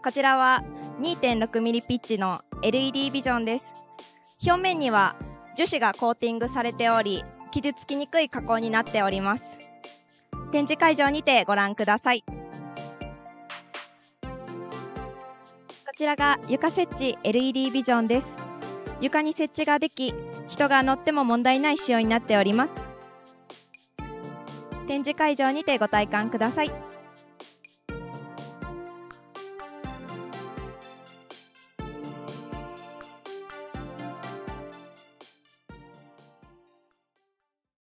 こちらは 2.6 ミリピッチの LED ビジョンです。表面には樹脂がコーティングされており、傷つきにくい加工になっております。展示会場にてご覧ください。こちらが床設置 LED ビジョンです。床に設置ができ、人が乗っても問題ない仕様になっております。展示会場にてご体感ください。